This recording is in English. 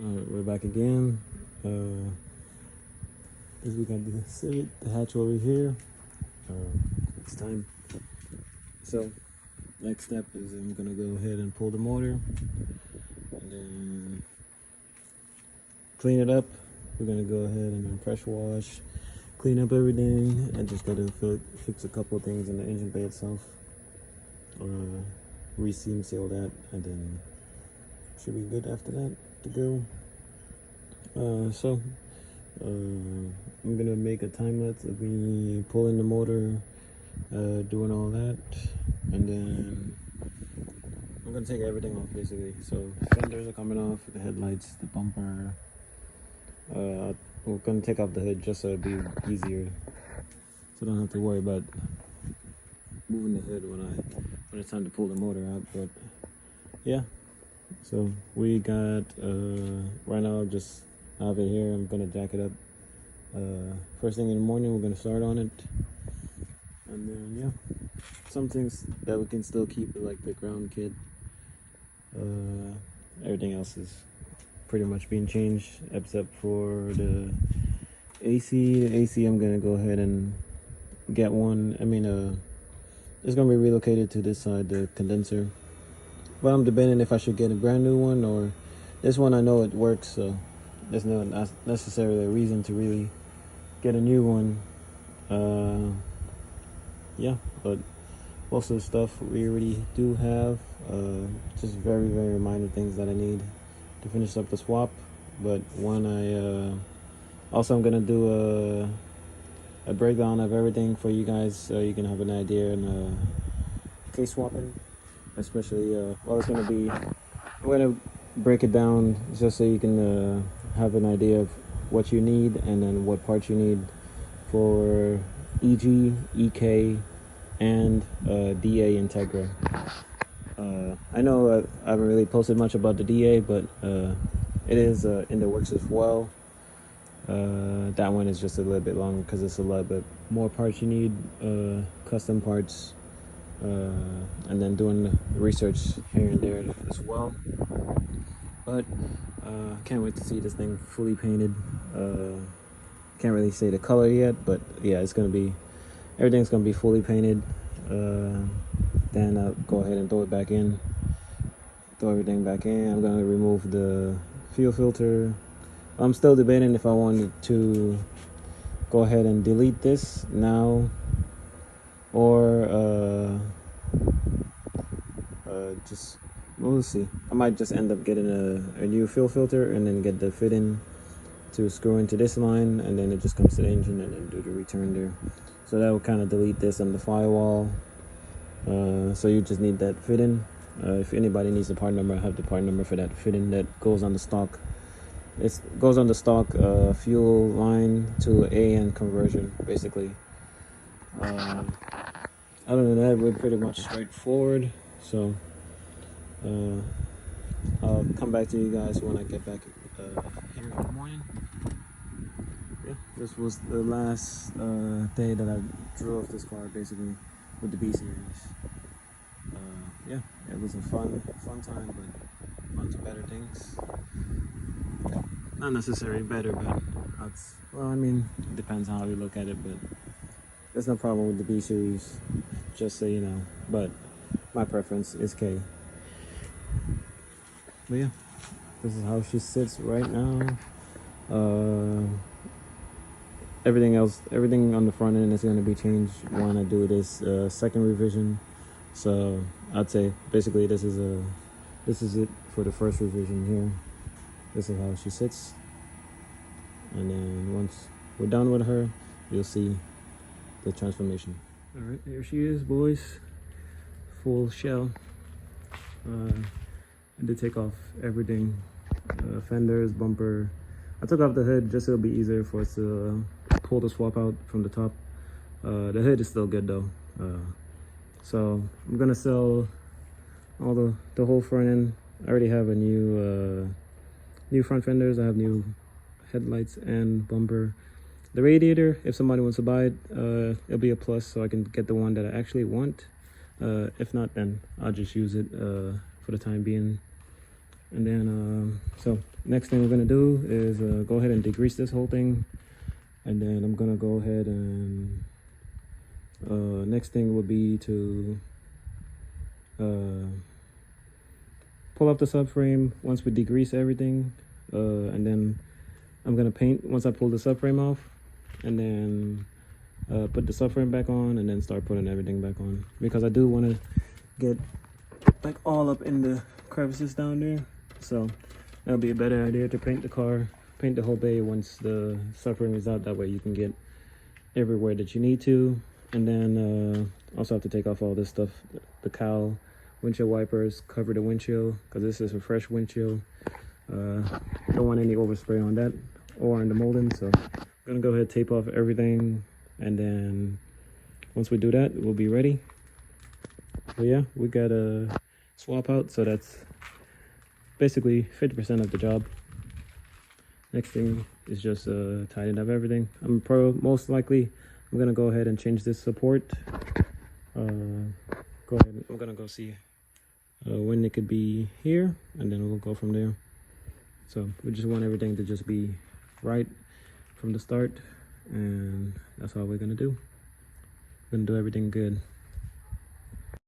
Alright, we're back again. As we got the Civic, the hatch over here. It's time. So, next step is I'm gonna go ahead and pull the motor and then clean it up. We're gonna go ahead and then pressure wash, clean up everything, and just gotta fix a couple of things in the engine bay itself. Re-seam seal that, and then should be good after that to go. I'm gonna make a time lapse of me pulling the motor, doing all that, and then I'm gonna take everything off basically. So fenders are coming off, the headlights, the bumper. We're gonna take off the hood just so it'd be easier, so I don't have to worry about moving the hood when it's time to pull the motor out. But yeah, so we got right now just have it here. I'm gonna jack it up first thing in the morning. We're gonna start on it, and then yeah, some things that we can still keep, like the ground kit. Everything else is pretty much being changed except for the AC. The AC, I'm gonna go ahead and get one. It's gonna be relocated to this side, the condenser. But I'm debating if I should get a brand new one, or this one. I know it works, so there's not necessarily a reason to really get a new one. Yeah, but most of the stuff we already do have. Just very, very minor things that I need to finish up the swap. But one, I'm gonna do a breakdown of everything for you guys, so you can have an idea and case swapping, especially it's gonna be. I'm gonna break it down just so you can have an idea of what you need and then what parts you need for EG, EK, and DA Integra. I know I haven't really posted much about the DA, but it is in the works as well. That one is just a little bit long because it's a little bit more parts you need, custom parts, and then doing research here and there as well. But can't wait to see this thing fully painted. Can't really say the color yet, but yeah, everything's gonna be fully painted. Then I'll go ahead and throw everything back in. I'm gonna remove the fuel filter. I'm still debating if I wanted to go ahead and delete this now, or we'll see. I might just end up getting a new fuel filter and then get the fitting to screw into this line, and then it just comes to the engine and then do the return there. So that will kind of delete this on the firewall. So you just need that fitting. If anybody needs the part number, I have the part number for that fitting that goes on the stock. It goes on the stock fuel line to AN conversion, basically. Other than that, we're pretty much straightforward. So I'll come back to you guys when I get back here in the morning. Yeah, this was the last day that I drove this car, basically, with the B series. Yeah, it was a fun time, but on to better things. Not necessarily better, but it depends on how you look at it. But there's no problem with the B series, just so you know. But my preference is K. But yeah, this is how she sits right now. Everything on the front end is going to be changed when I do this second revision. So I'd say basically this is it for the first revision here. This is how she sits, and then once we're done with her, you'll see the transformation. All right, there she is, boys. Full shell. I did take off everything, fenders, bumper. I took off the hood just so it'll be easier for us to pull the swap out from the top. The hood is still good though. So I'm gonna sell all the whole front end. I already have a new front fenders. I have new headlights and bumper. The radiator, if somebody wants to buy it, it'll be a plus, so I can get the one that I actually want. If not, then I'll just use it for the time being. And then so next thing we're gonna do is go ahead and degrease this whole thing, and then I'm gonna go ahead and next thing will be to pull up the subframe once we degrease everything, and then I'm gonna paint once I pull the subframe off, and then put the subframe back on, and then start putting everything back on, because I do want to get like all up in the crevices down there. So that'll be a better idea to paint the car, paint the whole bay once the subframe is out. That way you can get everywhere that you need to. And then also have to take off all this stuff, the cowl, windshield wipers, cover the windshield, because this is a fresh windshield. Don't want any overspray on that or on the molding. So I'm gonna go ahead and tape off everything, and then once we do that, we'll be ready. So yeah, we got a swap out, so that's basically 50% of the job. Next thing is just tidying up everything. Most likely I'm gonna go ahead and change this support. Go ahead, I'm gonna go see when it could be here, and then we'll go from there. So we just want everything to just be right from the start, and that's all we're gonna do. We're gonna do everything good.